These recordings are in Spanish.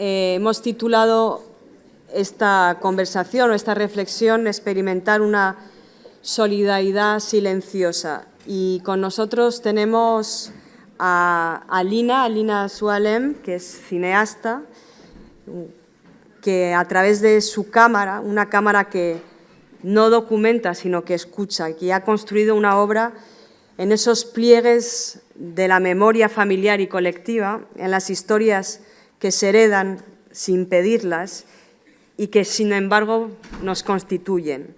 hemos titulado esta conversación o esta reflexión experimentar una solidaridad silenciosa. Y con nosotros tenemos a Alina Sualem, que es cineasta, que a través de su cámara, una cámara que no documenta, sino que escucha, y que ha construido una obra en esos pliegues de la memoria familiar y colectiva, en las historias que se heredan sin pedirlas y que, sin embargo, nos constituyen.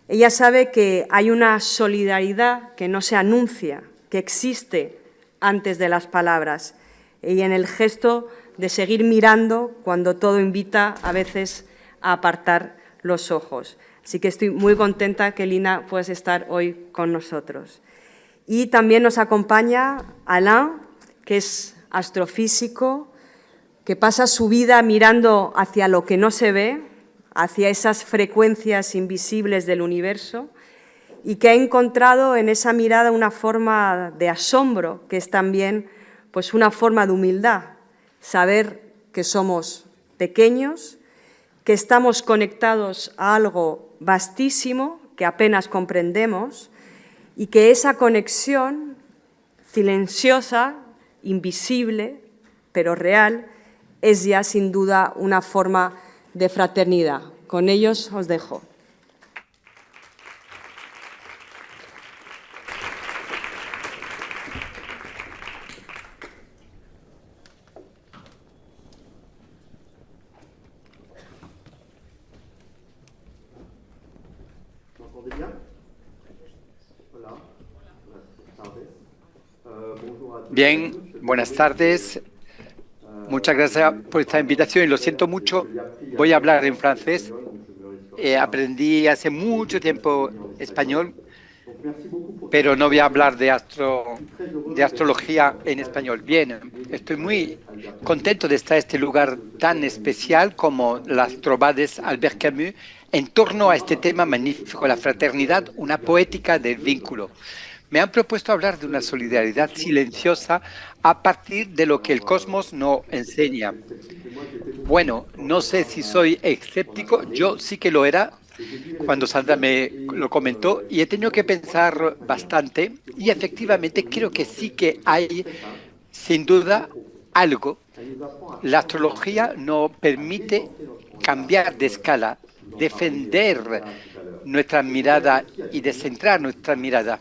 Ella sabe que hay una solidaridad que no se anuncia, que existe antes de las palabras y en el gesto de seguir mirando cuando todo invita a veces a apartar los ojos. Así que estoy muy contenta que Lina puedas estar hoy con nosotros. Y también nos acompaña Alain, que es astrofísico, que pasa su vida mirando hacia lo que no se ve, hacia esas frecuencias invisibles del universo, y que ha encontrado en esa mirada una forma de asombro, que es también pues, una forma de humildad, saber que somos pequeños, que estamos conectados a algo vastísimo, que apenas comprendemos, y que esa conexión silenciosa, invisible, pero real, es ya sin duda una forma de fraternidad. Con ellos os dejo. Bien, buenas tardes. Muchas gracias por esta invitación y lo siento mucho. Voy a hablar en francés. Aprendí hace mucho tiempo español, pero no voy a hablar de astrología en español. Bien, estoy muy contento de estar en este lugar tan especial como las Trovades Albert Camus en torno a este tema magnífico, la fraternidad, una poética del vínculo. Me han propuesto hablar de una solidaridad silenciosa a partir de lo que el cosmos nos enseña. Bueno, no sé si soy escéptico, yo sí que lo era cuando Sandra me lo comentó y he tenido que pensar bastante y efectivamente creo que sí que hay, sin duda, algo. La astrología nos permite cambiar de escala, defender nuestra mirada y descentrar nuestra mirada.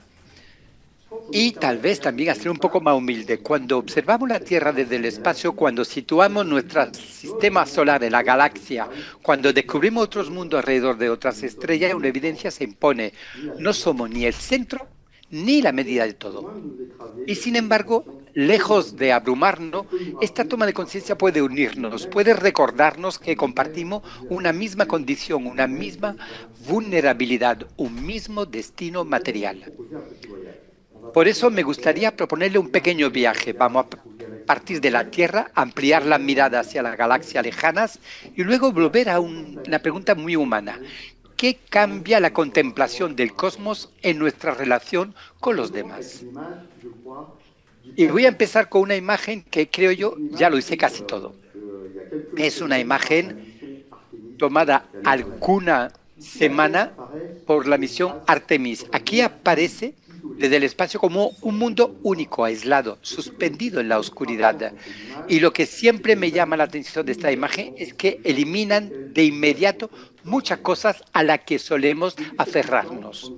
Y tal vez también hacer un poco más humilde. Cuando observamos la Tierra desde el espacio, cuando situamos nuestro sistema solar en la galaxia, cuando descubrimos otros mundos alrededor de otras estrellas, una evidencia se impone. No somos ni el centro ni la medida de todo. Y sin embargo, lejos de abrumarnos, esta toma de conciencia puede unirnos, puede recordarnos que compartimos una misma condición, una misma vulnerabilidad, un mismo destino material. Por eso me gustaría proponerle un pequeño viaje. Vamos a partir de la Tierra, ampliar la mirada hacia las galaxias lejanas y luego volver a una pregunta muy humana. ¿Qué cambia la contemplación del cosmos en nuestra relación con los demás? Y voy a empezar con una imagen que creo yo ya lo hice casi todo. Es una imagen tomada alguna semana por la misión Artemis. Aquí aparece desde el espacio como un mundo único, aislado, suspendido en la oscuridad. Y lo que siempre me llama la atención de esta imagen es que eliminan de inmediato muchas cosas a las que solemos aferrarnos.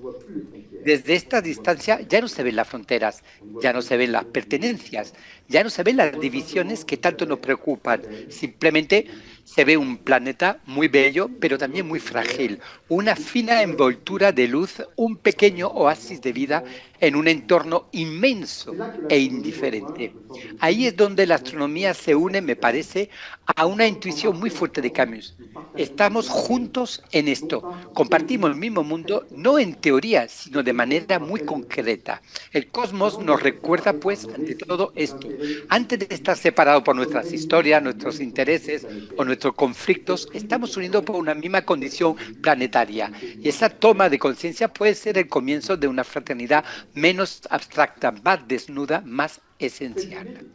Desde esta distancia ya no se ven las fronteras, ya no se ven las pertenencias, ya no se ven las divisiones que tanto nos preocupan. Simplemente se ve un planeta muy bello, pero también muy frágil, una fina envoltura de luz, un pequeño oasis de vida en un entorno inmenso e indiferente. Ahí es donde la astronomía se une, me parece, a una intuición muy fuerte de Camus. Estamos juntos en esto, compartimos el mismo mundo, no en teoría, sino de manera muy concreta. El cosmos nos recuerda, pues, ante todo esto. Antes de estar separados por nuestras historias, nuestros intereses o nuestros conflictos, estamos unidos por una misma condición planetaria. Y esa toma de conciencia puede ser el comienzo de una fraternidad menos abstracta, más desnuda, más esencial.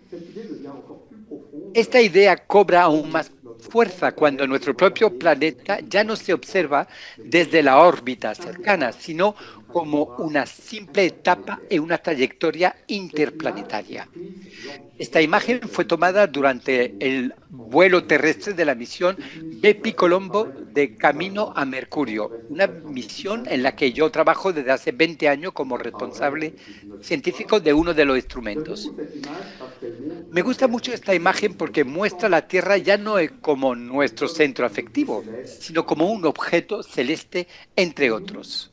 Esta idea cobra aún más fuerza cuando nuestro propio planeta ya no se observa desde la órbita cercana, sino como una simple etapa en una trayectoria interplanetaria. Esta imagen fue tomada durante el vuelo terrestre de la misión Bepi Colombo de Camino a Mercurio, una misión en la que yo trabajo desde hace 20 años como responsable científico de uno de los instrumentos. Me gusta mucho esta imagen porque muestra la Tierra ya no como nuestro centro afectivo, sino como un objeto celeste entre otros.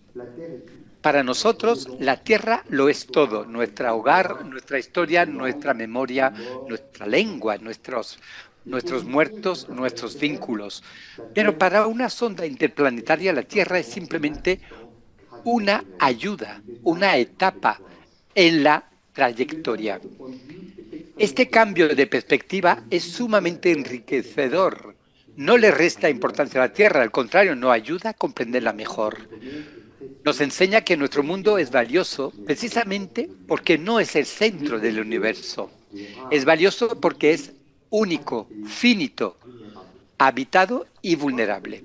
Para nosotros, la Tierra lo es todo, nuestro hogar, nuestra historia, nuestra memoria, nuestra lengua, nuestros muertos, nuestros vínculos. Pero para una sonda interplanetaria, la Tierra es simplemente una ayuda, una etapa en la trayectoria. Este cambio de perspectiva es sumamente enriquecedor. No le resta importancia a la Tierra, al contrario, nos ayuda a comprenderla mejor. Nos enseña que nuestro mundo es valioso precisamente porque no es el centro del universo. Es valioso porque es único, finito, habitado y vulnerable.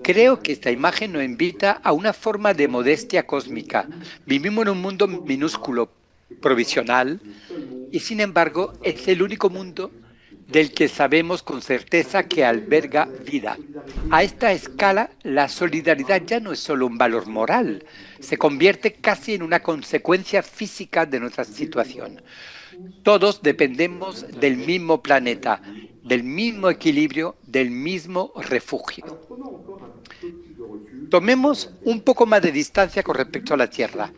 Creo que esta imagen nos invita a una forma de modestia cósmica. Vivimos en un mundo minúsculo, provisional, y sin embargo es el único mundo del que sabemos con certeza que alberga vida. A esta escala, la solidaridad ya no es solo un valor moral, se convierte casi en una consecuencia física de nuestra situación. Todos dependemos del mismo planeta, del mismo equilibrio, del mismo refugio. Tomemos un poco más de distancia con respecto a la Tierra.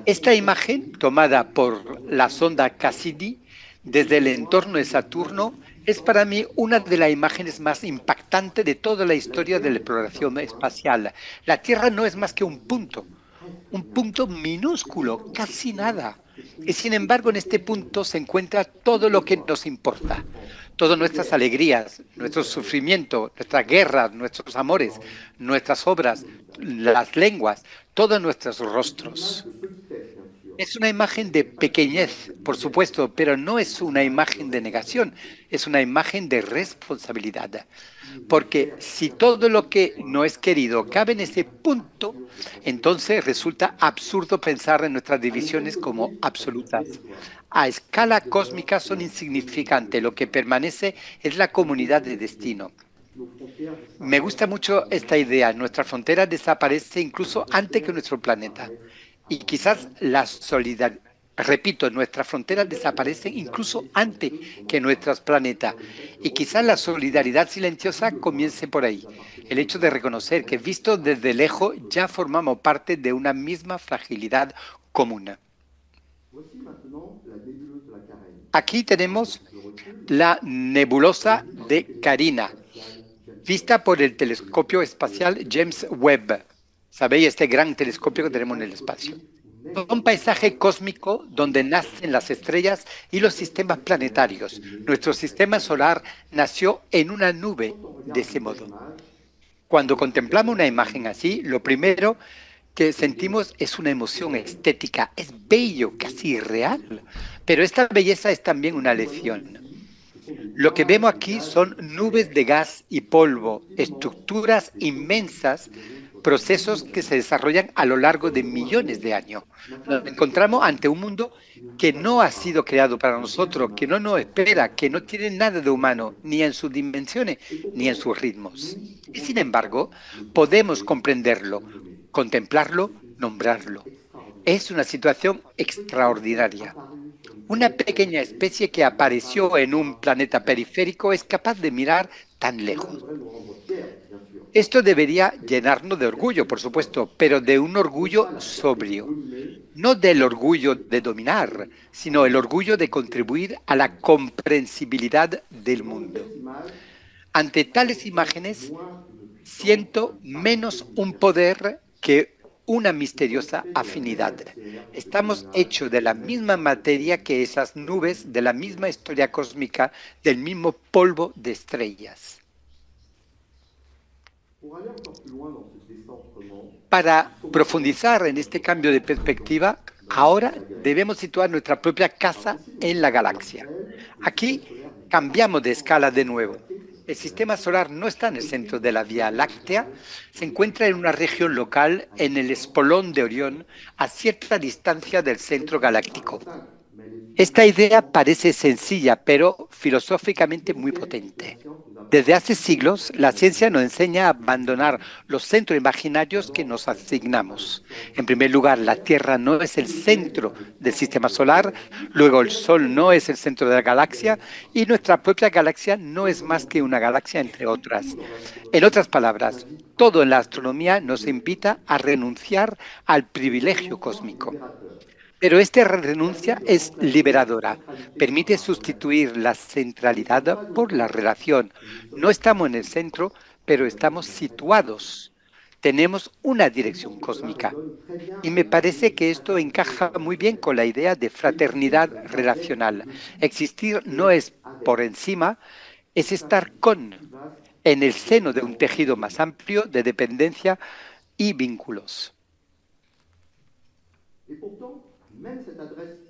Esta imagen, tomada por la sonda Cassini desde el entorno de Saturno, es para mí una de las imágenes más impactantes de toda la historia de la exploración espacial. La Tierra no es más que un punto minúsculo, casi nada. Y sin embargo, en este punto se encuentra todo lo que nos importa. Todas nuestras alegrías, nuestro sufrimiento, nuestras guerras, nuestros amores, nuestras obras, las lenguas, todos nuestros rostros. Es una imagen de pequeñez, por supuesto, pero no es una imagen de negación, es una imagen de responsabilidad. Porque si todo lo que no es querido cabe en ese punto, entonces resulta absurdo pensar en nuestras divisiones como absolutas. A escala cósmica son insignificantes, lo que permanece es la comunidad de destino. Me gusta mucho esta idea, nuestra frontera desaparece incluso antes que nuestro planeta. Y quizás la solidaridad, repito, nuestras fronteras desaparecen incluso antes que nuestros planetas. Y quizás la solidaridad silenciosa comience por ahí. El hecho de reconocer que visto desde lejos ya formamos parte de una misma fragilidad común. Aquí tenemos la nebulosa de Carina, vista por el telescopio espacial James Webb. ¿Sabéis? Este gran telescopio que tenemos en el espacio. Un paisaje cósmico donde nacen las estrellas y los sistemas planetarios. Nuestro sistema solar nació en una nube de ese modo. Cuando contemplamos una imagen así, lo primero que sentimos es una emoción estética. Es bello, casi irreal. Pero esta belleza es también una lección. Lo que vemos aquí son nubes de gas y polvo, estructuras inmensas, procesos que se desarrollan a lo largo de millones de años. Nos encontramos ante un mundo que no ha sido creado para nosotros, que no nos espera, que no tiene nada de humano, ni en sus dimensiones, ni en sus ritmos. Y sin embargo, podemos comprenderlo, contemplarlo, nombrarlo. Es una situación extraordinaria. Una pequeña especie que apareció en un planeta periférico es capaz de mirar tan lejos. Esto debería llenarnos de orgullo, por supuesto, pero de un orgullo sobrio. No del orgullo de dominar, sino el orgullo de contribuir a la comprensibilidad del mundo. Ante tales imágenes, siento menos un poder que una misteriosa afinidad. Estamos hechos de la misma materia que esas nubes, de la misma historia cósmica, del mismo polvo de estrellas. Para profundizar en este cambio de perspectiva, ahora debemos situar nuestra propia casa en la galaxia. Aquí cambiamos de escala de nuevo. El sistema solar no está en el centro de la Vía Láctea, se encuentra en una región local en el espolón de Orión, a cierta distancia del centro galáctico. Esta idea parece sencilla, pero filosóficamente muy potente. Desde hace siglos, la ciencia nos enseña a abandonar los centros imaginarios que nos asignamos. En primer lugar, la Tierra no es el centro del sistema solar, luego el Sol no es el centro de la galaxia y nuestra propia galaxia no es más que una galaxia entre otras. En otras palabras, todo en la astronomía nos invita a renunciar al privilegio cósmico. Pero esta renuncia es liberadora, permite sustituir la centralidad por la relación. No estamos en el centro, pero estamos situados. Tenemos una dirección cósmica. Y me parece que esto encaja muy bien con la idea de fraternidad relacional. Existir no es por encima, es estar con, en el seno de un tejido más amplio de dependencia y vínculos.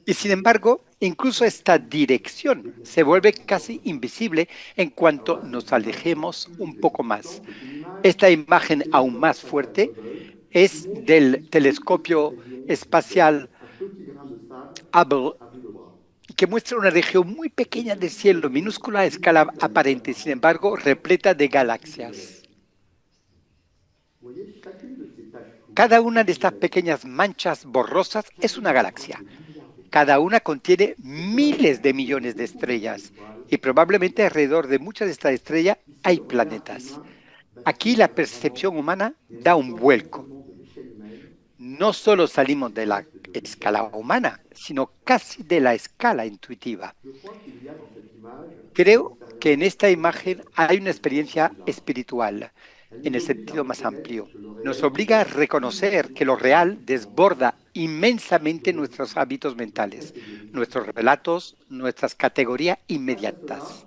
Y sin embargo, incluso esta dirección se vuelve casi invisible en cuanto nos alejemos un poco más. Esta imagen aún más fuerte es del telescopio espacial Hubble, que muestra una región muy pequeña del cielo, minúscula a escala aparente, sin embargo, repleta de galaxias. Cada una de estas pequeñas manchas borrosas es una galaxia. Cada una contiene miles de millones de estrellas y probablemente alrededor de muchas de estas estrellas hay planetas. Aquí la percepción humana da un vuelco. No solo salimos de la escala humana, sino casi de la escala intuitiva. Creo que en esta imagen hay una experiencia espiritual, en el sentido más amplio. Nos obliga a reconocer que lo real desborda inmensamente nuestros hábitos mentales, nuestros relatos, nuestras categorías inmediatas.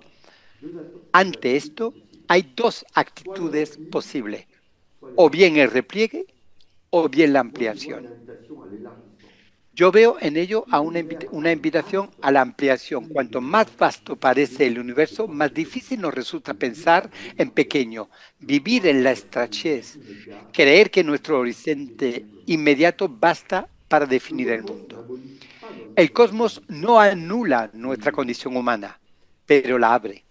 Ante esto, hay dos actitudes posibles, o bien el repliegue o bien la ampliación. Yo veo en ello a una invitación a la ampliación. Cuanto más vasto parece el universo, más difícil nos resulta pensar en pequeño, vivir en la estrechez, creer que nuestro horizonte inmediato basta para definir el mundo. El cosmos no anula nuestra condición humana, pero la abre.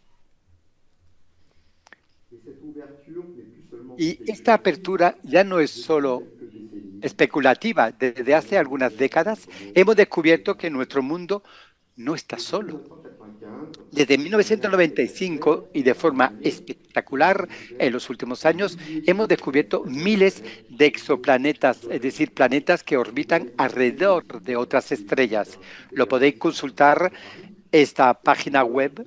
Y esta apertura ya no es solo especulativa. Desde hace algunas décadas hemos descubierto que nuestro mundo no está solo. Desde 1995 y de forma espectacular en los últimos años hemos descubierto miles de exoplanetas, es decir, planetas que orbitan alrededor de otras estrellas. Lo podéis consultar esta página web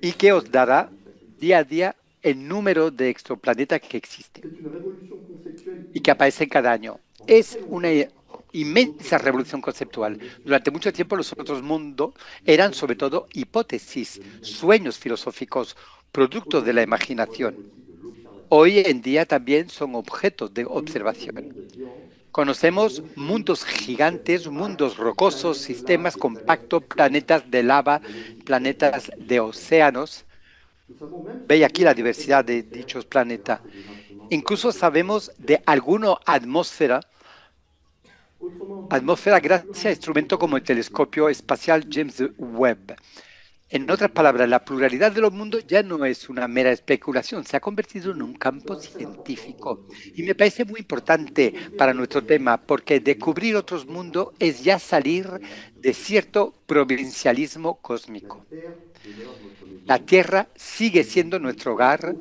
y que os dará día a día el número de exoplanetas que existen y que aparecen cada año. Es una inmensa revolución conceptual. Durante mucho tiempo los otros mundos eran sobre todo hipótesis, sueños filosóficos, productos de la imaginación. Hoy en día también son objetos de observación. Conocemos mundos gigantes, mundos rocosos, sistemas compactos, planetas de lava, planetas de océanos. Veis aquí la diversidad de dichos planetas. Incluso sabemos de alguna atmósfera gracias a instrumentos como el telescopio espacial James Webb. En otras palabras, la pluralidad de los mundos ya no es una mera especulación, se ha convertido en un campo científico. Y me parece muy importante para nuestro tema, porque descubrir otros mundos es ya salir de cierto provincialismo cósmico. La Tierra sigue siendo nuestro hogar,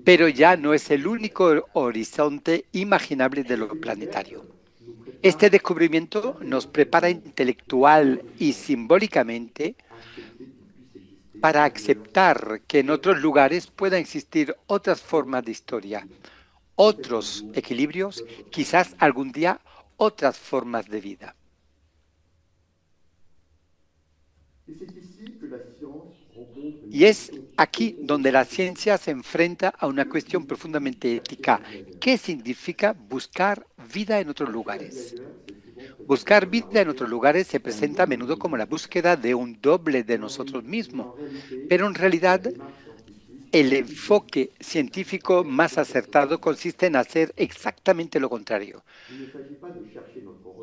pero ya no es el único horizonte imaginable de lo planetario. Este descubrimiento nos prepara intelectual y simbólicamente para aceptar que en otros lugares puedan existir otras formas de historia, otros equilibrios, quizás algún día otras formas de vida. Y es aquí donde la ciencia se enfrenta a una cuestión profundamente ética. ¿Qué significa buscar vida en otros lugares? Buscar vida en otros lugares se presenta a menudo como la búsqueda de un doble de nosotros mismos, pero en realidad el enfoque científico más acertado consiste en hacer exactamente lo contrario.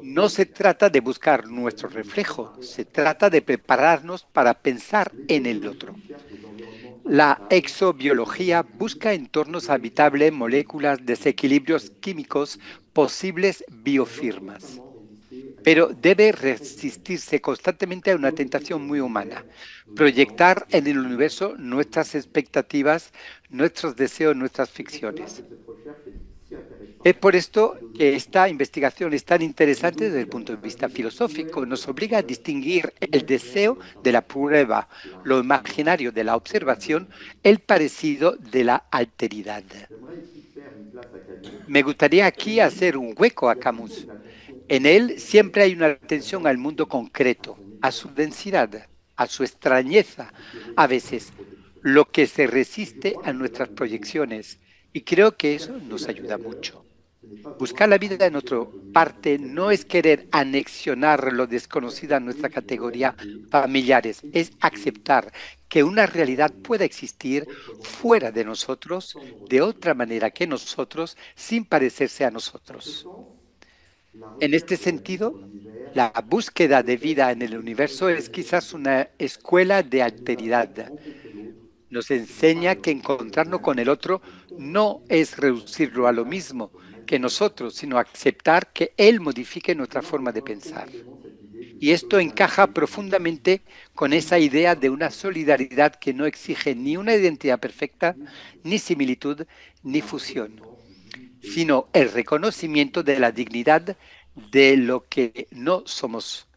No se trata de buscar nuestro reflejo, se trata de prepararnos para pensar en el otro. La exobiología busca entornos habitables, moléculas, desequilibrios químicos, posibles biofirmas, pero debe resistirse constantemente a una tentación muy humana, proyectar en el universo nuestras expectativas, nuestros deseos, nuestras ficciones. Es por esto que esta investigación es tan interesante desde el punto de vista filosófico. Nos obliga a distinguir el deseo de la prueba, lo imaginario de la observación, el parecido de la alteridad. Me gustaría aquí hacer un hueco a Camus. En él siempre hay una atención al mundo concreto, a su densidad, a su extrañeza, a veces, lo que se resiste a nuestras proyecciones. Y creo que eso nos ayuda mucho. Buscar la vida en otra parte no es querer anexionar lo desconocido a nuestra categoría familiares, es aceptar que una realidad pueda existir fuera de nosotros, de otra manera que nosotros, sin parecerse a nosotros. En este sentido, la búsqueda de vida en el universo es quizás una escuela de alteridad. Nos enseña que encontrarnos con el otro no es reducirlo a lo mismo que nosotros, sino aceptar que él modifique nuestra forma de pensar. Y esto encaja profundamente con esa idea de una solidaridad que no exige ni una identidad perfecta, ni similitud, ni fusión, sino el reconocimiento de la dignidad de lo que no somos.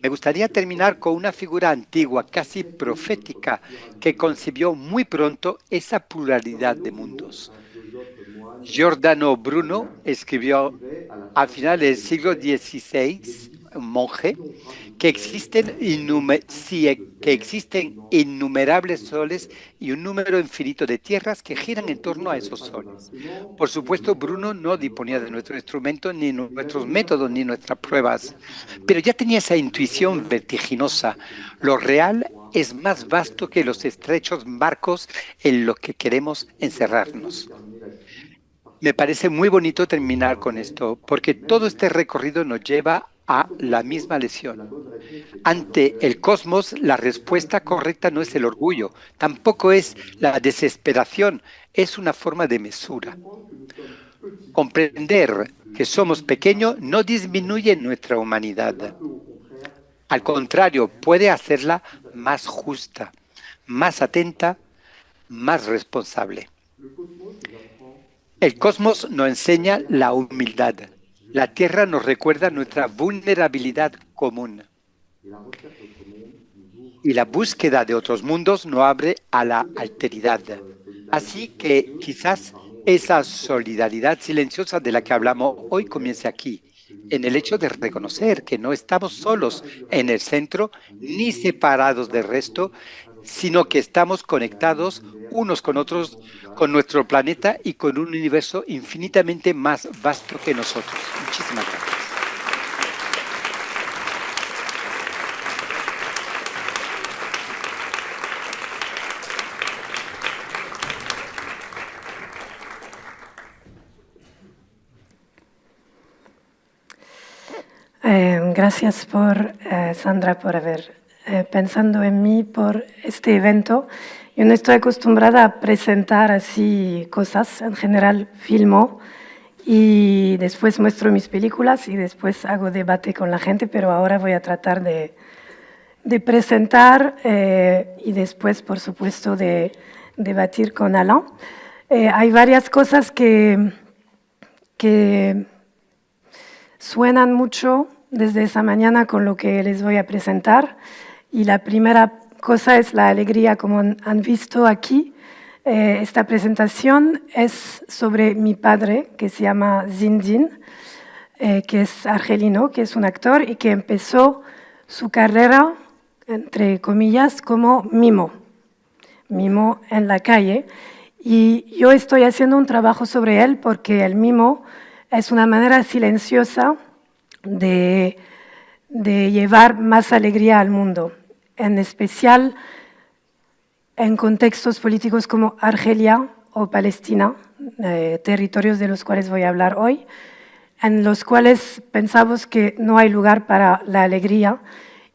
Me gustaría terminar con una figura antigua, casi profética, que concibió muy pronto esa pluralidad de mundos. Giordano Bruno escribió al final del siglo XVI, un monje, que existen innumerables soles y un número infinito de tierras que giran en torno a esos soles. Por supuesto, Bruno no disponía de nuestro instrumento, ni nuestros métodos, ni nuestras pruebas, pero ya tenía esa intuición vertiginosa. Lo real es más vasto que los estrechos marcos en los que queremos encerrarnos. Me parece muy bonito terminar con esto, porque todo este recorrido nos lleva a la misma lección. Ante el cosmos, la respuesta correcta no es el orgullo, tampoco es la desesperación, es una forma de mesura. Comprender que somos pequeños no disminuye nuestra humanidad. Al contrario, puede hacerla más justa, más atenta, más responsable. El cosmos nos enseña la humildad. La Tierra nos recuerda nuestra vulnerabilidad común. Y la búsqueda de otros mundos nos abre a la alteridad. Así que quizás esa solidaridad silenciosa de la que hablamos hoy comience aquí, en el hecho de reconocer que no estamos solos en el centro ni separados del resto, sino que estamos conectados unos con otros, con nuestro planeta y con un universo infinitamente más vasto que nosotros. Muchísimas gracias. Gracias Sandra, por haber pensado en mí por este evento. Yo no estoy acostumbrada a presentar así cosas, en general filmo y después muestro mis películas y después hago debate con la gente, pero ahora voy a tratar de presentar y después, por supuesto, de debatir con Alain. Hay varias cosas que suenan mucho desde esa mañana con lo que les voy a presentar. Y la primera cosa es la alegría, como han visto aquí. Esta presentación es sobre mi padre, que se llama Zinedine, que es argelino, que es un actor y que empezó su carrera, entre comillas, como mimo en la calle. Y yo estoy haciendo un trabajo sobre él porque el mimo es una manera silenciosa de llevar más alegría al mundo. en especial en contextos políticos como Argelia o Palestina, territorios de los cuales voy a hablar hoy, en los cuales pensamos que no hay lugar para la alegría,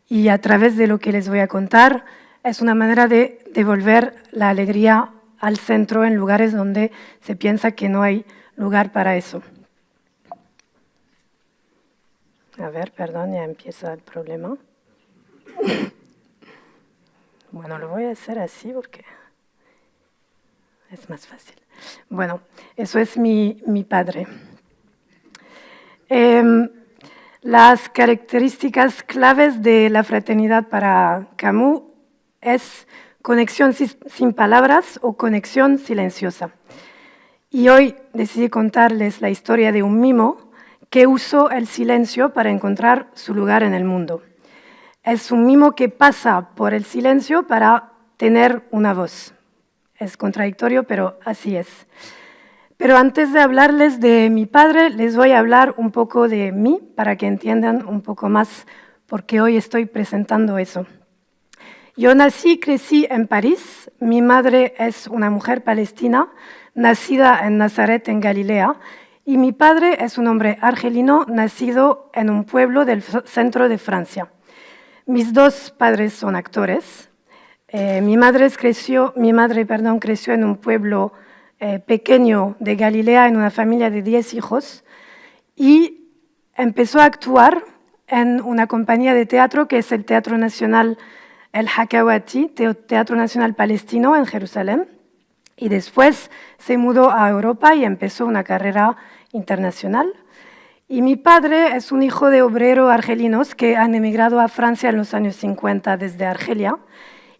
y a través de lo que les voy a contar es una manera de devolver la alegría al centro en lugares donde se piensa que no hay lugar para eso. A ver, perdón, ya empieza el problema. Bueno, lo voy a hacer así porque es más fácil. Bueno, eso es mi padre. Las características claves de la fraternidad para Camus es conexión sin palabras o conexión silenciosa. Y hoy decidí contarles la historia de un mimo que usó el silencio para encontrar su lugar en el mundo. Es un mimo que pasa por el silencio para tener una voz. Es contradictorio, pero así es. Pero antes de hablarles de mi padre, les voy a hablar un poco de mí para que entiendan un poco más por qué hoy estoy presentando eso. Yo nací y crecí en París. Mi madre es una mujer palestina, nacida en Nazaret, en Galilea, y mi padre es un hombre argelino, nacido en un pueblo del centro de Francia. Mis dos padres son actores. Mi madre creció en un pueblo pequeño de Galilea, en una familia de 10 hijos, y empezó a actuar en una compañía de teatro que es el Teatro Nacional El Hakawati, Teatro Nacional Palestino en Jerusalén, y después se mudó a Europa y empezó una carrera internacional. Y mi padre es un hijo de obreros argelinos que han emigrado a Francia en los años 50 desde Argelia,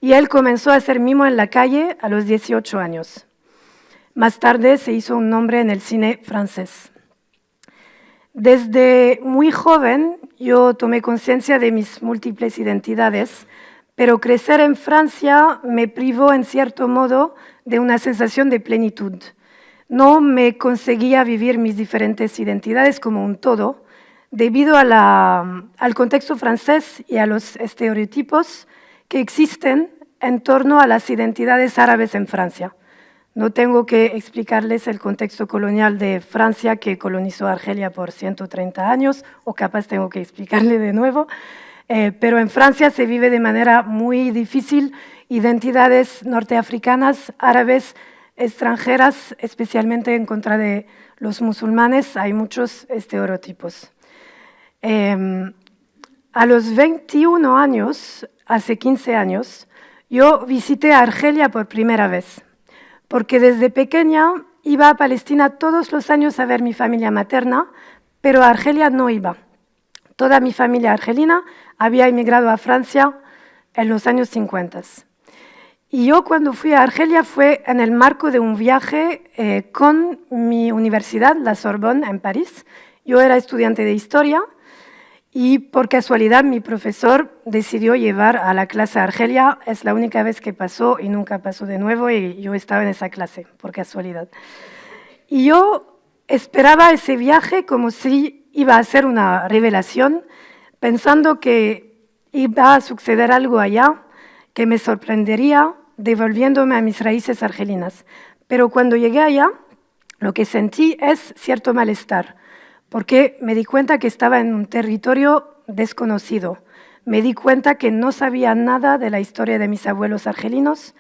y él comenzó a hacer mimo en la calle a los 18 años. Más tarde se hizo un nombre en el cine francés. Desde muy joven yo tomé conciencia de mis múltiples identidades, pero crecer en Francia me privó en cierto modo de una sensación de plenitud. No me conseguía vivir mis diferentes identidades como un todo, debido al contexto francés y a los estereotipos que existen en torno a las identidades árabes en Francia. No tengo que explicarles el contexto colonial de Francia que colonizó Argelia por 130 años, o capaz tengo que explicarle de nuevo, pero en Francia se vive de manera muy difícil identidades norteafricanas, árabes, extranjeras, especialmente en contra de los musulmanes. Hay muchos estereotipos. A los 21 años, hace 15 años, yo visité Argelia por primera vez, porque desde pequeña iba a Palestina todos los años a ver mi familia materna, pero a Argelia no iba. Toda mi familia argelina había emigrado a Francia en los años 50. Y yo cuando fui a Argelia fue en el marco de un viaje con mi universidad, la Sorbonne, en París. Yo era estudiante de historia y por casualidad mi profesor decidió llevar a la clase a Argelia. Es la única vez que pasó y nunca pasó de nuevo, y yo estaba en esa clase, por casualidad. Y yo esperaba ese viaje como si iba a ser una revelación, pensando que iba a suceder algo allá que me sorprendería devolviéndome a mis raíces argelinas. Pero cuando llegué allá, lo que sentí es cierto malestar, porque me di cuenta que estaba en un territorio desconocido. Me di cuenta que no sabía nada de la historia de mis abuelos argelinos,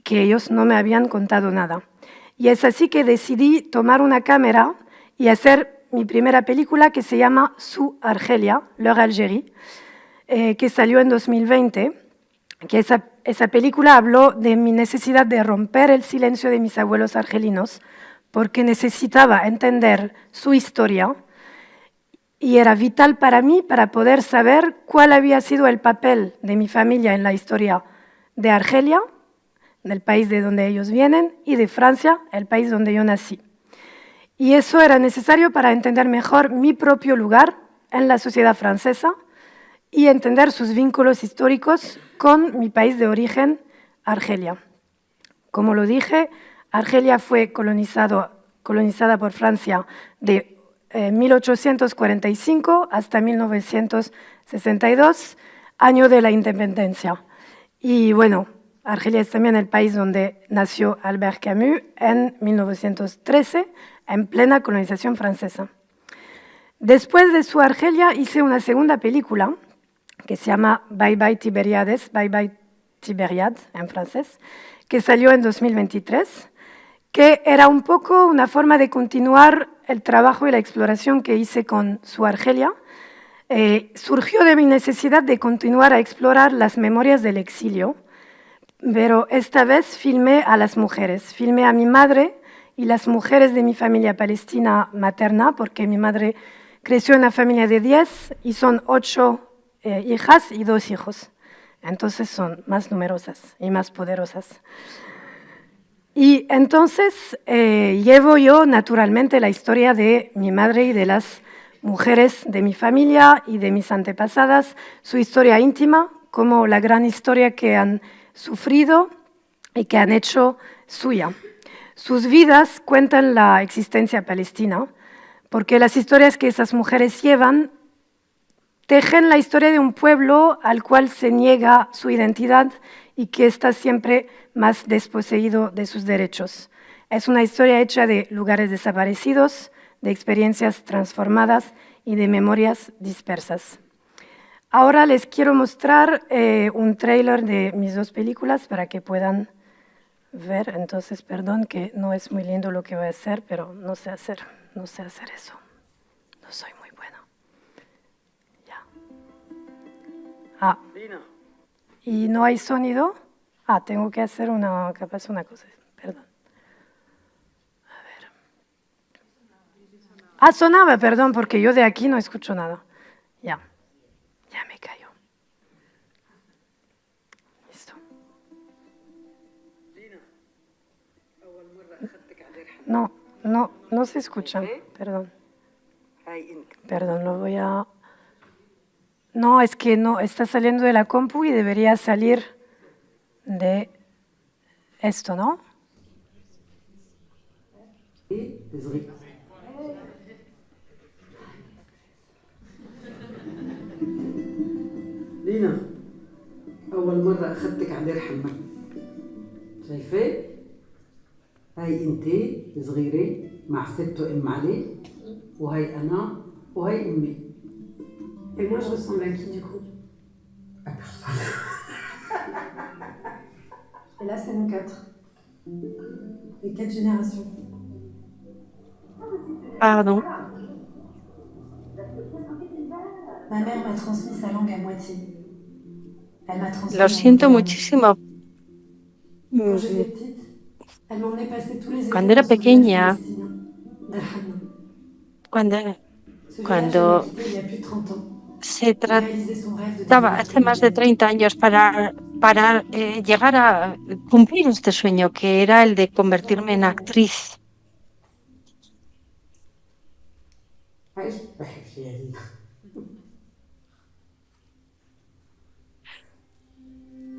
que ellos no me habían contado nada. Y es así que decidí tomar una cámara y hacer mi primera película, que se llama Su Argelia, Leur Algérie, que salió en 2020, que esa película habló de mi necesidad de romper el silencio de mis abuelos argelinos, porque necesitaba entender su historia y era vital para mí para poder saber cuál había sido el papel de mi familia en la historia de Argelia, del país de donde ellos vienen, y de Francia, el país donde yo nací. Y eso era necesario para entender mejor mi propio lugar en la sociedad francesa y entender sus vínculos históricos con mi país de origen, Argelia. Como lo dije, Argelia fue colonizada por Francia de 1845 hasta 1962. año de la independencia. Y bueno, Argelia es también el país donde nació Albert Camus en 1913, en plena colonización francesa. Después de su Argelia hice una segunda película que se llama Bye Bye Tiberiades, Bye Bye Tiberiad en francés, que salió en 2023, que era un poco una forma de continuar el trabajo y la exploración que hice con su Argelia. Surgió de mi necesidad de continuar a explorar las memorias del exilio, pero esta vez filmé a las mujeres, filmé a mi madre y las mujeres de mi familia palestina materna, porque mi madre creció en una familia de 10 y son 8 hijas y 2 hijos. Entonces son más numerosas y más poderosas. Y entonces llevo yo naturalmente la historia de mi madre y de las mujeres de mi familia y de mis antepasadas, su historia íntima, como la gran historia que han sufrido y que han hecho suya. Sus vidas cuentan la existencia palestina, porque las historias que esas mujeres llevan tejen la historia de un pueblo al cual se niega su identidad y que está siempre más desposeído de sus derechos. Es una historia hecha de lugares desaparecidos, de experiencias transformadas y de memorias dispersas. Ahora les quiero mostrar un tráiler de mis 2 películas para que puedan ver. Entonces, perdón que no es muy lindo lo que voy a hacer, pero no sé hacer eso. No soy muy buena. Ya. ¿Y no hay sonido? Tengo que hacer capaz una cosa. Perdón. A ver. Sonaba, perdón, porque yo de aquí no escucho nada. Ya me cayó. Listo. No se escucha. Perdón, lo voy a... No, es que no, está saliendo de la compu y debería salir de esto, ¿no? لينا أول مرة أخذتك على دير حمك شايفاه؟ هاي أنتي صغيرة مع ست وأم علي وهاي أنا وهاي أمي. Et moi je ressemble à qui du coup? À personne. Et là c'est nous 4. Les 4 générations. Pardon. Ma mère m'a transmis sa langue à moitié. Elle m'a transmis Lo la siento langue. muchísimo. Quand j'étais petite, elle m'emmenait passer tous les étés Cuando era dans son village pequeña, palestinien, Dar Hanna. cuando, Ce village, elle l'a cuando quitté il y a plus de 30 ans se pour réaliser son rêve de trataba devenir hace más de comédienne. 30 años para llegar a cumplir este sueño, que era el de convertirme en actriz. عايش بحب يعني.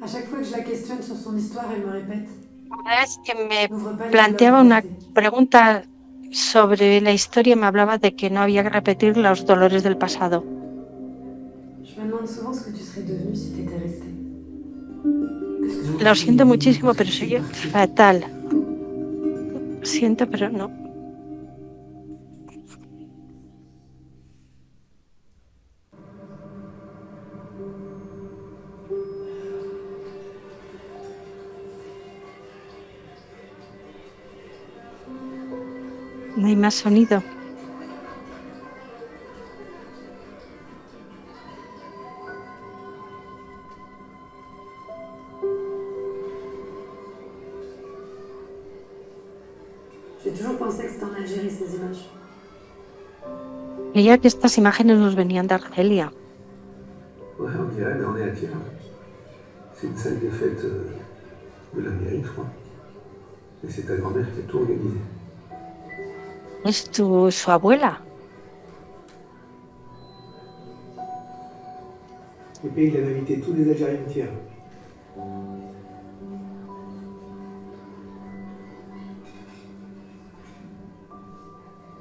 À chaque fois que je la questionne sur son histoire, elle me répète Cada vez que me n'ouvre pas les planteaba douleurs du una passé. pregunta sobre la historia, me hablaba de que no había que repetir los dolores del pasado. Je me demande souvent ce que tu serais devenue si t'étais restée. Lo siento muchísimo, pero soy fatal. Siento, pero no. No hay más sonido. J'ai toujours pensé que c'était en Algérie ces images. Creía que estas imágenes nos venían de Argelia. Ouais, on dirait, mais on est à Tyr. C'est une salle des fêtes de la mairie, je crois. Et c'est ta grand-mère qui a tout organisé. Es su abuela. Le pays, il avait invité tous les Algériens de Tyr.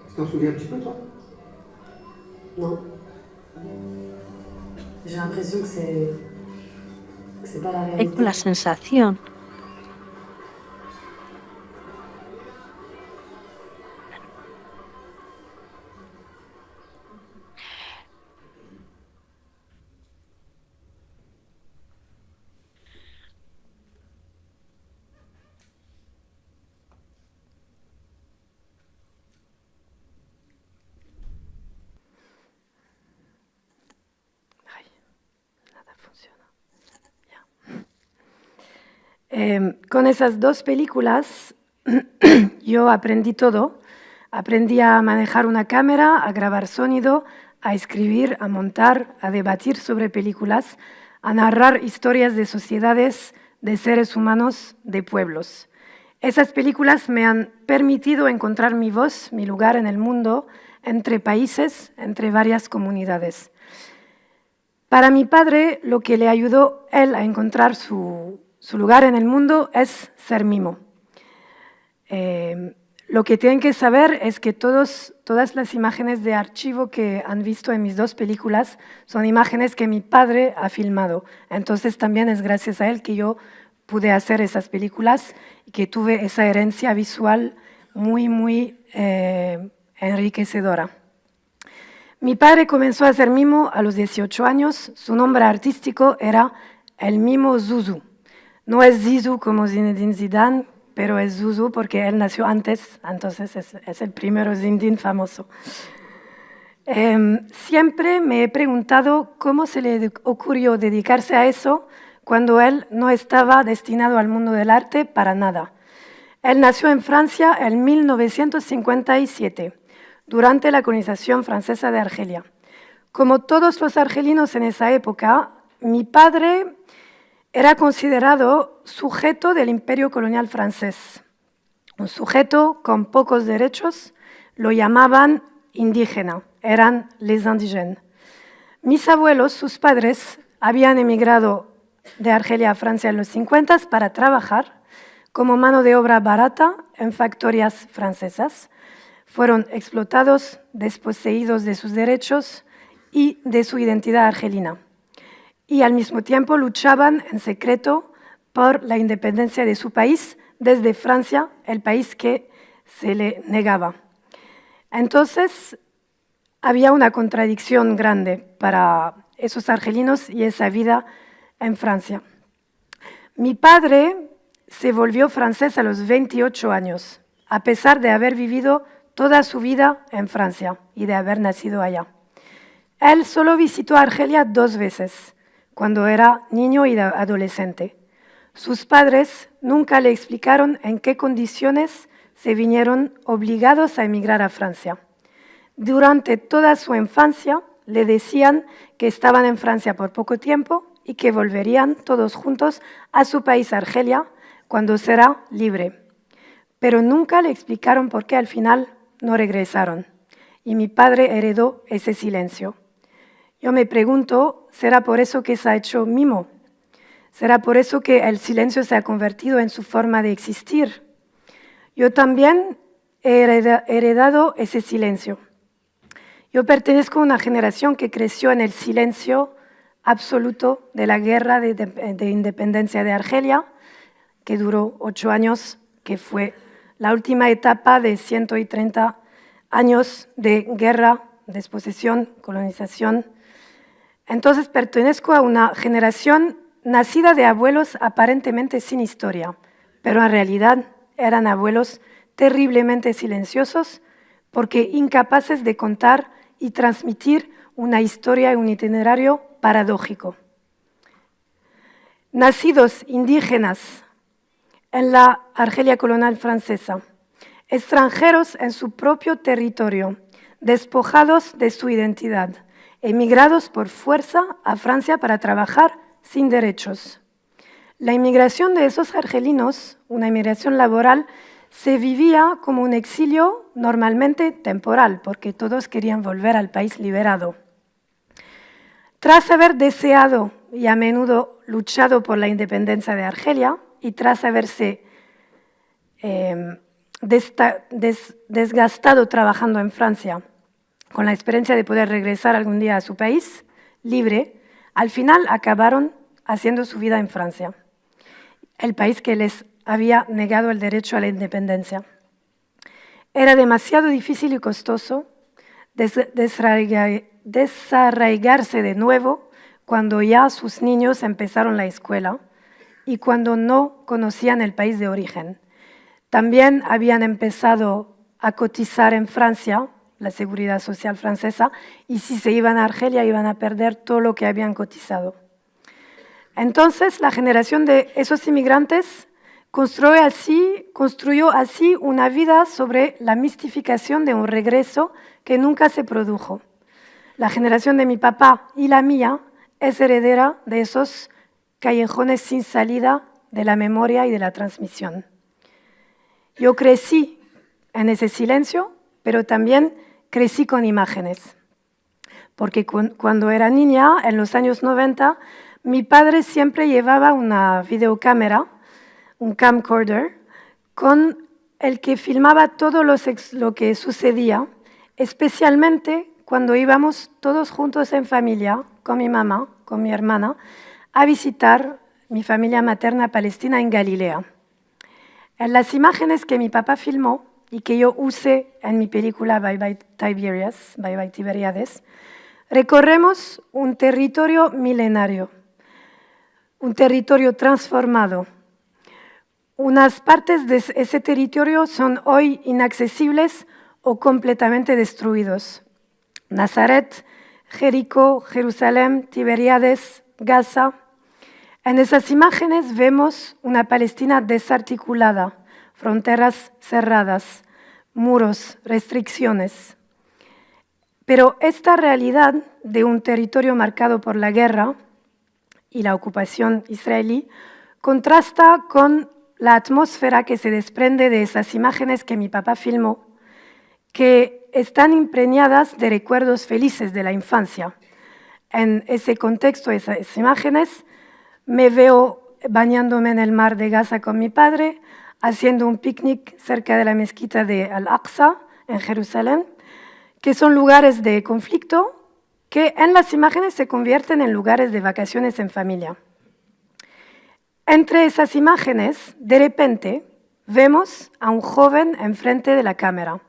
Tu t'en souviens un petit peu, toi? Non. J'ai l'impression que c'est Tengo la sensación con esas dos películas yo aprendí todo. Aprendí a manejar una cámara, a grabar sonido, a escribir, a montar, a debatir sobre películas, a narrar historias de sociedades, de seres humanos, de pueblos. Esas películas me han permitido encontrar mi voz, mi lugar en el mundo, entre países, entre varias comunidades. Para mi padre, lo que le ayudó él a encontrar su lugar en el mundo es ser mimo. Lo que tienen que saber es que todas las imágenes de archivo que han visto en mis dos películas son imágenes que mi padre ha filmado. Entonces también es gracias a él que yo pude hacer esas películas y que tuve esa herencia visual muy enriquecedora. Mi padre comenzó a hacer mimo a los 18 años. Su nombre artístico era el Mimo Zuzu. No es Zizou como Zinedine Zidane, pero es Zuzu porque él nació antes, entonces es el primero Zinedine famoso. Siempre me he preguntado cómo se le ocurrió dedicarse a eso cuando él no estaba destinado al mundo del arte para nada. Él nació en Francia en 1957, durante la colonización francesa de Argelia. Como todos los argelinos en esa época, mi padre era considerado sujeto del imperio colonial francés. Un sujeto con pocos derechos, lo llamaban indígena, eran les indigènes. Mis abuelos, sus padres, habían emigrado de Argelia a Francia en los 50 para trabajar como mano de obra barata en factorías francesas. Fueron explotados, desposeídos de sus derechos y de su identidad argelina. Y al mismo tiempo luchaban en secreto por la independencia de su país desde Francia, el país que se le negaba. Entonces, había una contradicción grande para esos argelinos y esa vida en Francia. Mi padre se volvió francés a los 28 años, a pesar de haber vivido toda su vida en Francia y de haber nacido allá. Él solo visitó Argelia 2 veces, cuando era niño y adolescente. Sus padres nunca le explicaron en qué condiciones se vinieron obligados a emigrar a Francia. Durante toda su infancia le decían que estaban en Francia por poco tiempo y que volverían todos juntos a su país, Argelia, cuando será libre. Pero nunca le explicaron por qué al final no regresaron. Y mi padre heredó ese silencio. Yo me pregunto, ¿será por eso que se ha hecho mimo? ¿Será por eso que el silencio se ha convertido en su forma de existir? Yo también he heredado ese silencio. Yo pertenezco a una generación que creció en el silencio absoluto de la guerra de independencia de Argelia, que duró 8 años, que fue la última etapa de 130 años de guerra, desposesión, colonización. Entonces pertenezco a una generación nacida de abuelos aparentemente sin historia, pero en realidad eran abuelos terriblemente silenciosos porque incapaces de contar y transmitir una historia y un itinerario paradójico. Nacidos indígenas en la Argelia colonial francesa, extranjeros en su propio territorio, despojados de su identidad, emigrados por fuerza a Francia para trabajar sin derechos. La inmigración de esos argelinos, una inmigración laboral, se vivía como un exilio normalmente temporal, porque todos querían volver al país liberado. Tras haber deseado y a menudo luchado por la independencia de Argelia y tras haberse desgastado trabajando en Francia, con la esperanza de poder regresar algún día a su país libre, al final acabaron haciendo su vida en Francia, el país que les había negado el derecho a la independencia. Era demasiado difícil y costoso desarraigarse de nuevo cuando ya sus niños empezaron la escuela y cuando no conocían el país de origen. También habían empezado a cotizar en Francia, la seguridad social francesa, y si se iban a Argelia iban a perder todo lo que habían cotizado. Entonces, la generación de esos inmigrantes construyó así una vida sobre la mistificación de un regreso que nunca se produjo. La generación de mi papá y la mía es heredera de esos callejones sin salida de la memoria y de la transmisión. Yo crecí en ese silencio, pero también crecí con imágenes. Porque cuando era niña, en los años 90, mi padre siempre llevaba una videocámara, un camcorder, con el que filmaba todo lo que sucedía, especialmente cuando íbamos todos juntos en familia, con mi mamá, con mi hermana, a visitar mi familia materna palestina en Galilea. En las imágenes que mi papá filmó y que yo usé en mi película Bye Bye Tiberiades, recorremos un territorio milenario, un territorio transformado. Unas partes de ese territorio son hoy inaccesibles o completamente destruidos. Nazaret, Jericó, Jerusalén, Tiberiades, Gaza. En esas imágenes vemos una Palestina desarticulada, fronteras cerradas, muros, restricciones. Pero esta realidad de un territorio marcado por la guerra y la ocupación israelí contrasta con la atmósfera que se desprende de esas imágenes que mi papá filmó, que están impregnadas de recuerdos felices de la infancia. En ese contexto, esas imágenes, me veo bañándome en el mar de Gaza con mi padre, haciendo un picnic cerca de la mezquita de Al-Aqsa, en Jerusalén, que son lugares de conflicto que en las imágenes se convierten en lugares de vacaciones en familia. Entre esas imágenes, de repente, vemos a un joven enfrente de la cámara.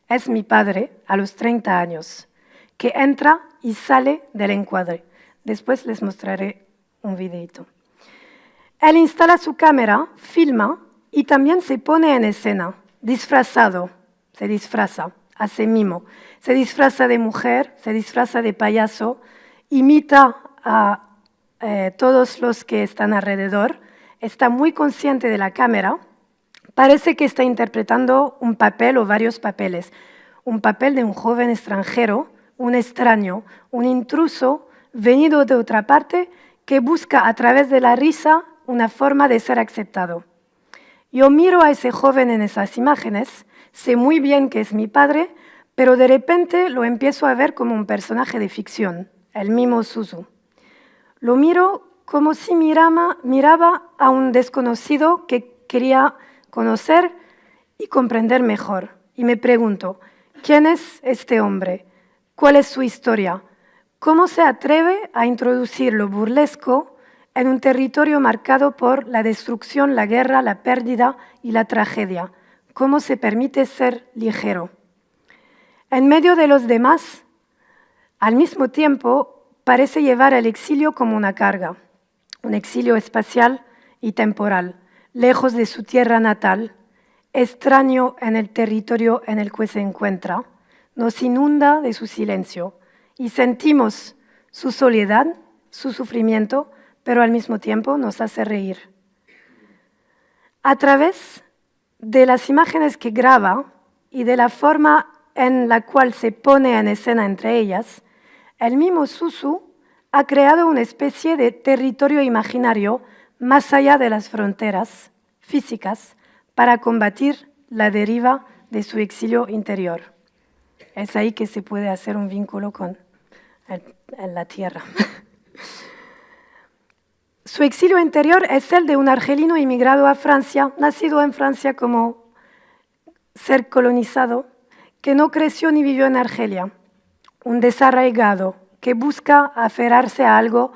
Es mi padre, a los 30 años, que entra y sale del encuadre. Después les mostraré un videito. Él instala su cámara, filma y también se pone en escena, disfrazado, se disfraza, hace mimo, se disfraza de mujer, se disfraza de payaso, imita a todos los que están alrededor, está muy consciente de la cámara, parece que está interpretando un papel o varios papeles, un papel de un joven extranjero, un extraño, un intruso venido de otra parte que busca a través de la risa una forma de ser aceptado. Yo miro a ese joven en esas imágenes, sé muy bien que es mi padre, pero de repente lo empiezo a ver como un personaje de ficción, el mimo Suzu. Lo miro como si miraba a un desconocido que quería conocer y comprender mejor. Y me pregunto, ¿quién es este hombre? ¿Cuál es su historia? ¿Cómo se atreve a introducir lo burlesco en un territorio marcado por la destrucción, la guerra, la pérdida y la tragedia? ¿Cómo se permite ser ligero? En medio de los demás, al mismo tiempo, parece llevar el exilio como una carga, un exilio espacial y temporal, lejos de su tierra natal, extraño en el territorio en el que se encuentra, nos inunda de su silencio y sentimos su soledad, su sufrimiento, pero al mismo tiempo nos hace reír. A través de las imágenes que graba y de la forma en la cual se pone en escena entre ellas, el mismo Suzu ha creado una especie de territorio imaginario más allá de las fronteras físicas para combatir la deriva de su exilio interior. Es ahí que se puede hacer un vínculo con la tierra. Su exilio interior es el de un argelino inmigrado a Francia, nacido en Francia como ser colonizado, que no creció ni vivió en Argelia, un desarraigado que busca aferrarse a algo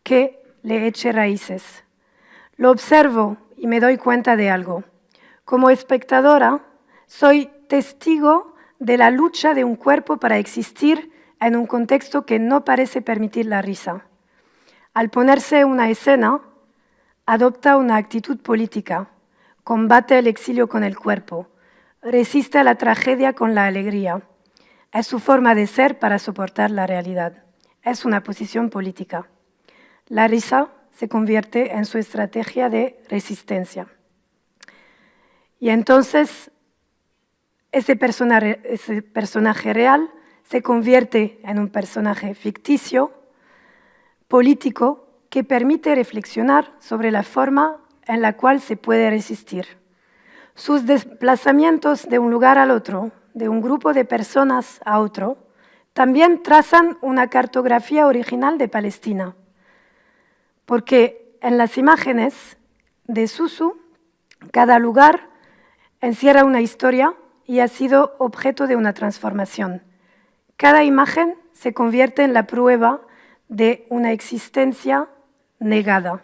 que le eche raíces. Lo observo y me doy cuenta de algo. Como espectadora, soy testigo de la lucha de un cuerpo para existir en un contexto que no parece permitir la risa. Al ponerse una escena, adopta una actitud política, combate el exilio con el cuerpo, resiste a la tragedia con la alegría. Es su forma de ser para soportar la realidad. Es una posición política. La risa se convierte en su estrategia de resistencia. Y entonces ese personaje real se convierte en un personaje ficticio, político, que permite reflexionar sobre la forma en la cual se puede resistir. Sus desplazamientos de un lugar al otro, de un grupo de personas a otro, también trazan una cartografía original de Palestina, porque en las imágenes de Susu, cada lugar encierra una historia y ha sido objeto de una transformación. Cada imagen se convierte en la prueba de una existencia negada.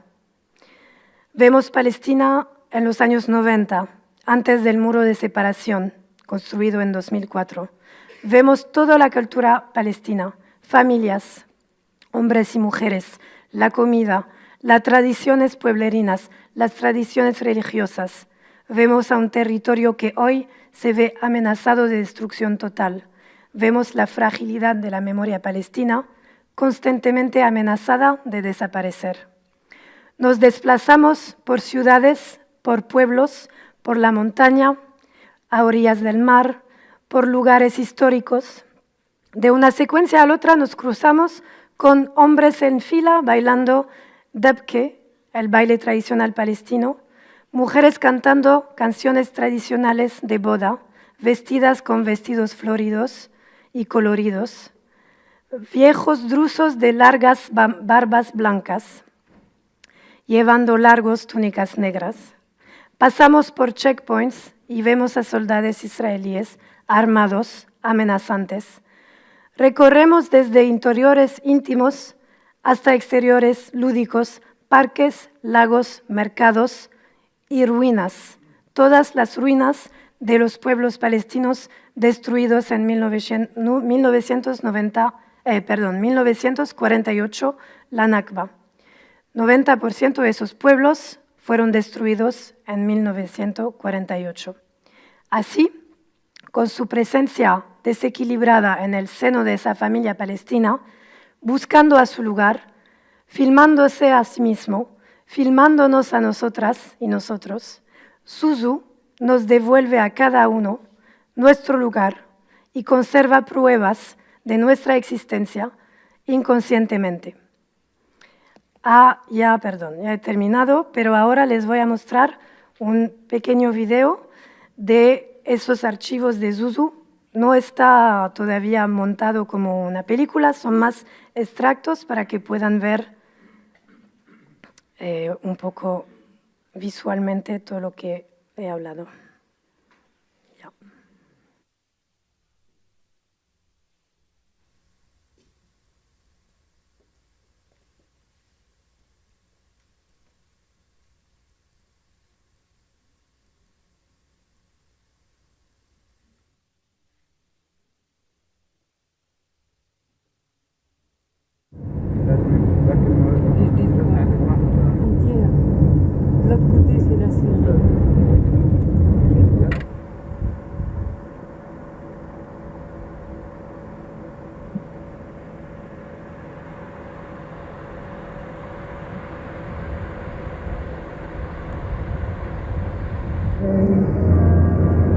Vemos Palestina en los años 90, antes del muro de separación, construido en 2004. Vemos toda la cultura palestina, familias, hombres y mujeres, la comida, las tradiciones pueblerinas, las tradiciones religiosas. Vemos a un territorio que hoy se ve amenazado de destrucción total. Vemos la fragilidad de la memoria palestina, constantemente amenazada de desaparecer. Nos desplazamos por ciudades, por pueblos, por la montaña, a orillas del mar, por lugares históricos. De una secuencia a la otra nos cruzamos con hombres en fila bailando debke, el baile tradicional palestino, mujeres cantando canciones tradicionales de boda, vestidas con vestidos floridos y coloridos, viejos drusos de largas barbas blancas, llevando largos túnicas negras. Pasamos por checkpoints y vemos a soldados israelíes armados, amenazantes. Recorremos desde interiores íntimos hasta exteriores lúdicos, parques, lagos, mercados y ruinas. Todas las ruinas de los pueblos palestinos destruidos en 1948, la Nakba. 90% de esos pueblos fueron destruidos en 1948. Así, con su presencia desequilibrada en el seno de esa familia palestina, buscando a su lugar, filmándose a sí mismo, filmándonos a nosotras y nosotros, Susu nos devuelve a cada uno nuestro lugar y conserva pruebas de nuestra existencia inconscientemente. Ya he terminado, pero ahora les voy a mostrar un pequeño video de esos archivos de Susu. No está todavía montado como una película, son más extractos para que puedan ver un poco visualmente todo lo que he hablado. Ya. De l'autre côté, c'est la Syrie.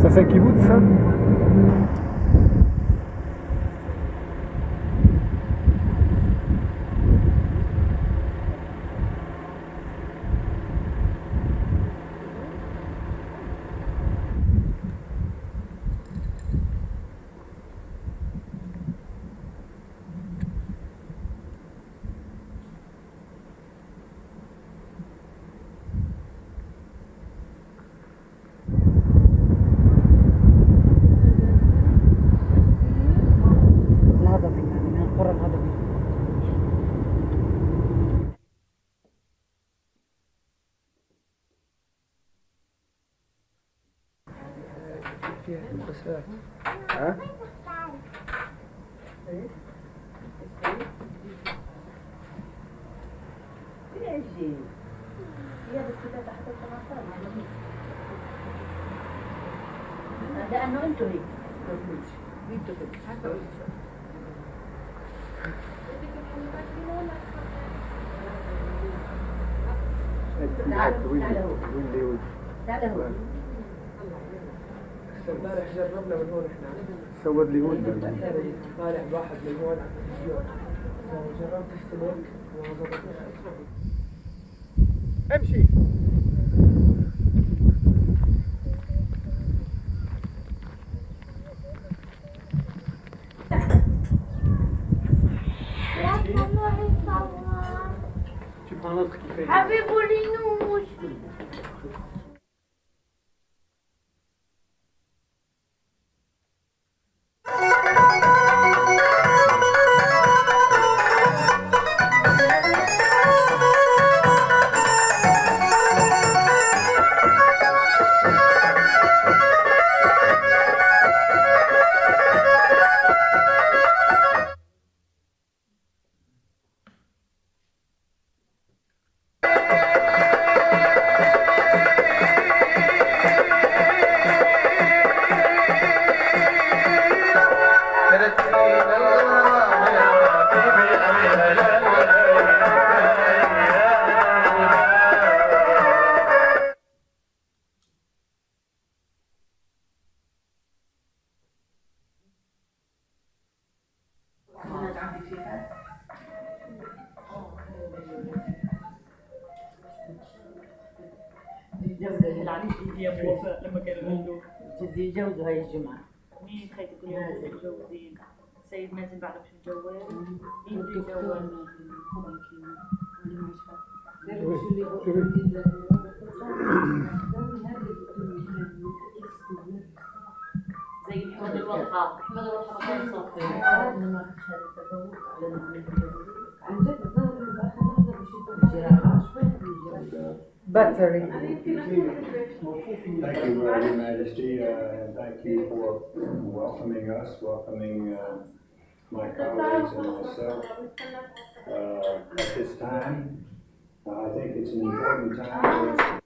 Ça c'est un kibbutz, ça? لأنه أنتوا هيك تعالوا امبارح جربنا من هون احنا صور لي هون طالع واحد من هون على التلفزيون جربت السلك وما ظبطش امشي حبيب ولينوش لما كانوا عنده جدي يجوزوا هاي الجمعة. مين خيتي كلهم متجوزين؟ السيد مازن بعده مش متجوز؟ مين بده يتجوز؟ زي محمد الوضحى، محمد الوضحى ما كان يصفي. ما فيش هذا التفوق على عن جد الظاهر انه باخر لحظة بيشدوا الجراحة شوي battery. Thank you, Your Majesty, and thank you for welcoming us, welcoming my colleagues and myself at this time. I think it's an important time for us.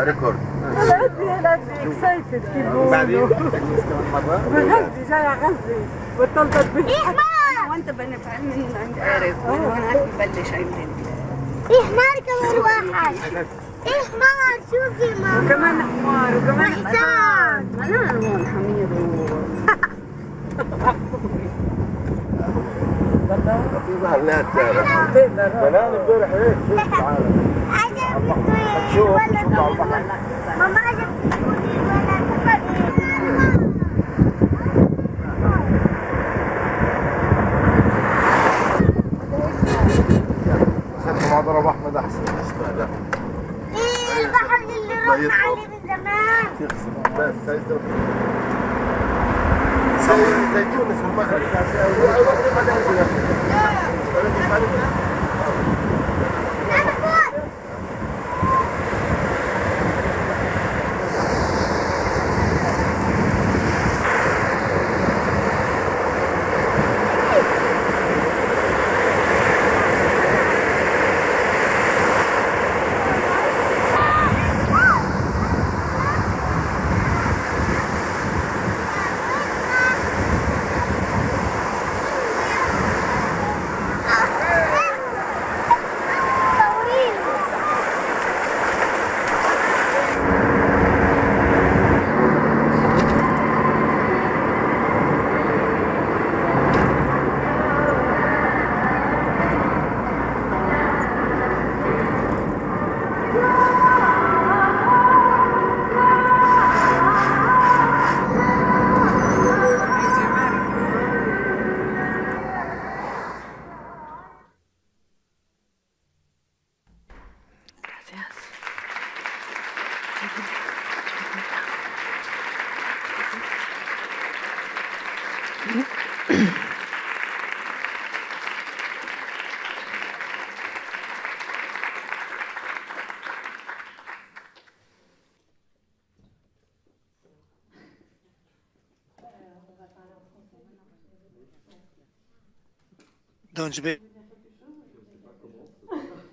ريكورد هلا اكسايتد كيف بقولوا بغزي جاي على غزي بطلت تبيع انا وانت بنفعل من عند عارف من هناك ببلش عندنا ايه حمار كمان واحد ايه حمار شوفي ماما وكمان حمار وكمان حصان انا هون حمير في محلات بنان امبارح هيك شفت العالم شوف على البحر ماما عجبتني ولا خدت مع ضرب احمد احسن ايه البحر اللي رحنا عليه من زمان تغسل بس هاي زي تونس في المغرب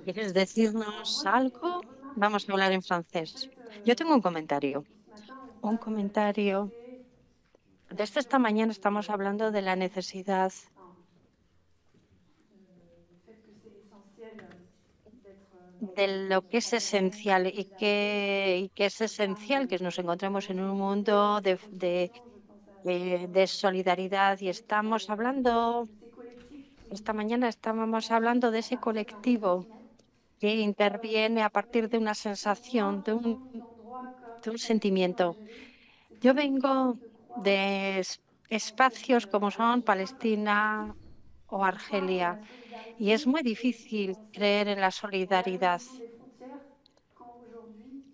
¿Quieres decirnos algo? Vamos a hablar en francés. Yo tengo un comentario. Un comentario. Desde esta mañana estamos hablando de la necesidad de lo que es esencial y que es esencial que nos encontremos en un mundo de solidaridad y esta mañana estábamos hablando de ese colectivo que interviene a partir de una sensación, de un sentimiento. Yo vengo de espacios como son Palestina o Argelia y es muy difícil creer en la solidaridad.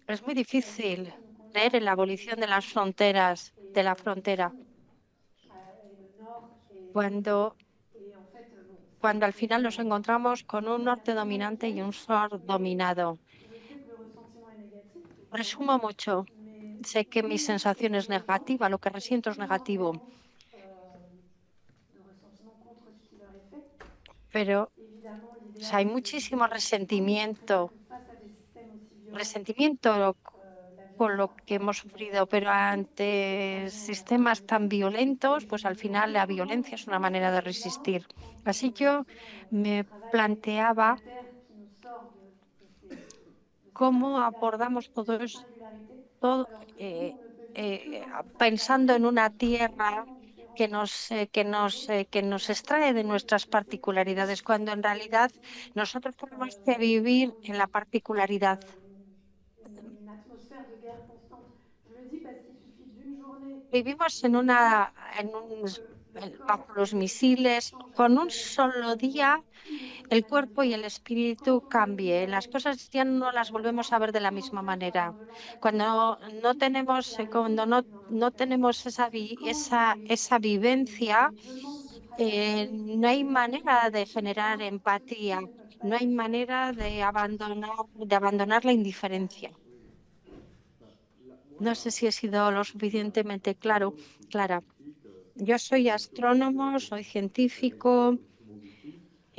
Es muy difícil creer en la abolición de las fronteras, de la frontera, cuando al final nos encontramos con un norte dominante y un sur dominado. Resumo mucho. Sé que mi sensación es negativa, lo que resiento es negativo, pero hay muchísimo resentimiento con lo que hemos sufrido, pero ante sistemas tan violentos, pues al final la violencia es una manera de resistir. Así yo me planteaba cómo abordamos todo esto pensando en una tierra que nos extrae de nuestras particularidades, cuando en realidad nosotros tenemos que vivir en la particularidad. Vivimos bajo los misiles, con un solo día el cuerpo y el espíritu cambie. Las cosas ya no las volvemos a ver de la misma manera. Cuando no tenemos esa vivencia, no hay manera de generar empatía, no hay manera de abandonar la indiferencia. No sé si he sido lo suficientemente clara. Yo soy astrónomo, soy científico,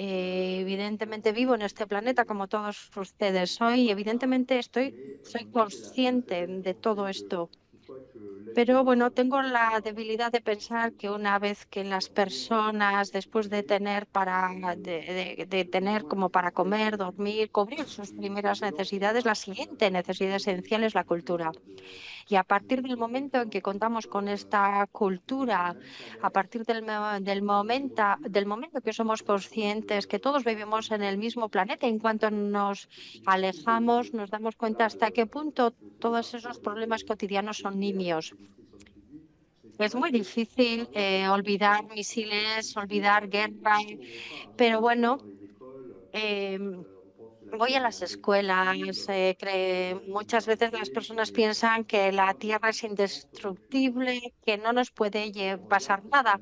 Evidentemente vivo en este planeta como todos ustedes. Evidentemente soy consciente de todo esto. Pero bueno, tengo la debilidad de pensar que una vez que las personas, después de tener de tener como para comer, dormir, cubrir sus primeras necesidades, la siguiente necesidad esencial es la cultura. Y a partir del momento en que contamos con esta cultura, a partir del momento que somos conscientes que todos vivimos en el mismo planeta, en cuanto nos alejamos, nos damos cuenta hasta qué punto todos esos problemas cotidianos son nimios. Es muy difícil olvidar misiles, olvidar guerra, pero bueno, voy a las escuelas. Muchas veces las personas piensan que la Tierra es indestructible, que no nos puede pasar nada.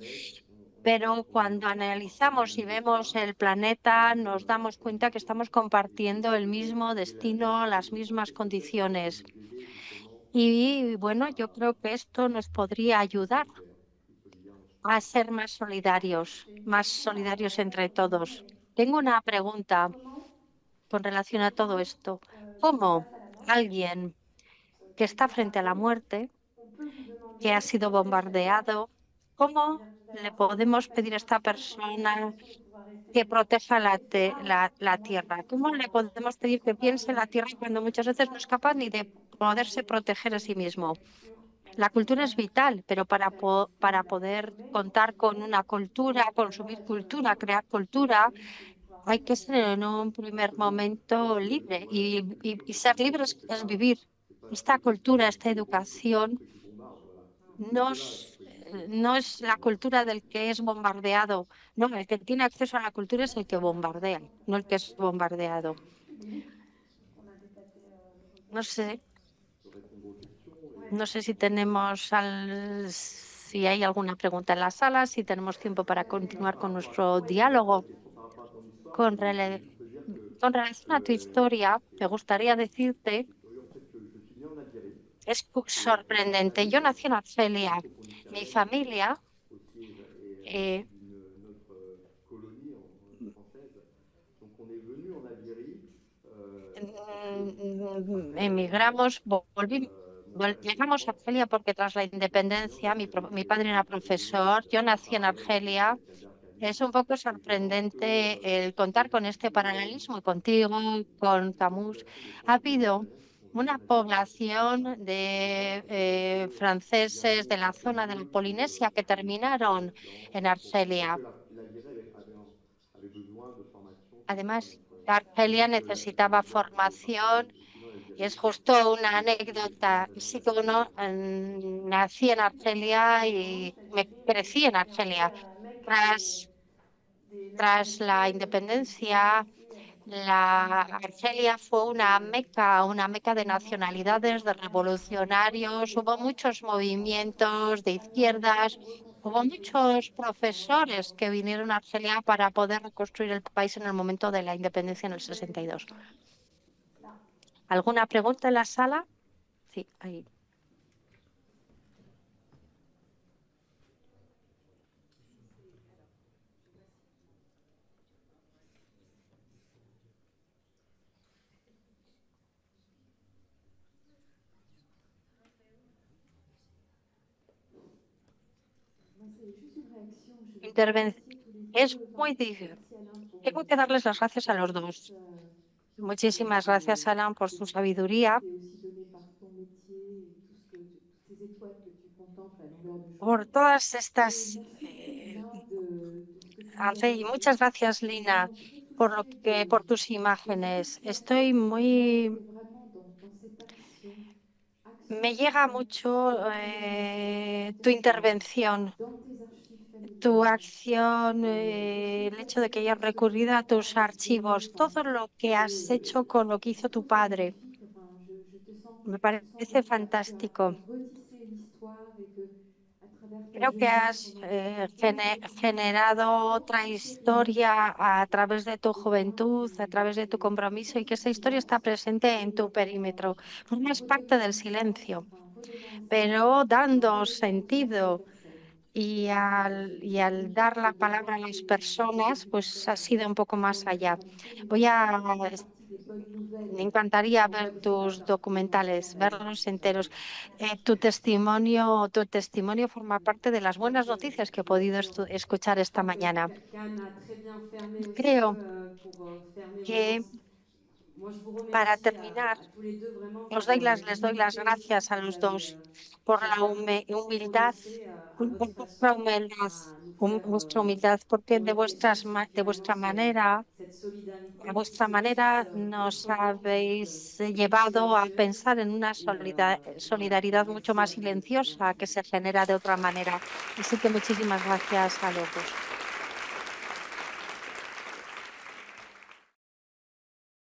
Pero cuando analizamos y vemos el planeta, nos damos cuenta que estamos compartiendo el mismo destino, las mismas condiciones. Y bueno, yo creo que esto nos podría ayudar a ser más solidarios entre todos. Tengo una pregunta con relación a todo esto. ¿Cómo alguien que está frente a la muerte, que ha sido bombardeado, cómo le podemos pedir a esta persona que proteja la tierra? ¿Cómo le podemos pedir que piense en la tierra cuando muchas veces no es capaz ni de poderse proteger a sí mismo? La cultura es vital, pero para poder contar con una cultura, consumir cultura, crear cultura, hay que ser en un primer momento libre y ser libre es vivir. Esta cultura, esta educación no es la cultura del que es bombardeado. No, el que tiene acceso a la cultura es el que bombardea, no el que es bombardeado. No sé, no sé si hay alguna pregunta en la sala, si tenemos tiempo para continuar con nuestro diálogo. Con, rela- con relación a tu historia, me gustaría decirte, es sorprendente. Yo nací en Argelia. Mi familia eh, emigramos, llegamos a Argelia porque tras la independencia mi padre era profesor, yo nací en Argelia. Es un poco sorprendente el contar con este paralelismo contigo, con Camus. Ha habido una población de franceses de la zona de la Polinesia que terminaron en Argelia. Además, Argelia necesitaba formación y es justo una anécdota. Sí que uno nací en Argelia y me crecí en Argelia. Tras, tras la independencia, la Argelia fue una meca de nacionalidades, de revolucionarios. Hubo muchos movimientos de izquierdas. Hubo muchos profesores que vinieron a Argelia para poder reconstruir el país en el momento de la independencia en el 62. ¿Alguna pregunta en la sala? Sí, ahí. Es muy difícil. Tengo que darles las gracias a los dos. Muchísimas gracias, Alan, por su sabiduría, por todas estas y muchas gracias, Lina, por tus imágenes. Me llega mucho tu intervención, tu acción, el hecho de que hayas recurrido a tus archivos, todo lo que has hecho con lo que hizo tu padre. Me parece fantástico. Creo que has generado otra historia a través de tu juventud, a través de tu compromiso y que esa historia está presente en tu perímetro. Formas parte del silencio, pero dando sentido y al dar la palabra a las personas, pues ha sido un poco más allá. Me encantaría ver tus documentales, verlos enteros. Tu testimonio forma parte de las buenas noticias que he podido escuchar esta mañana. Creo que para terminar, les doy las gracias a los dos por la humildad, vuestra humildad, porque de vuestra manera, a vuestra manera nos habéis llevado a pensar en una solidaridad mucho más silenciosa que se genera de otra manera. Así que muchísimas gracias a los dos.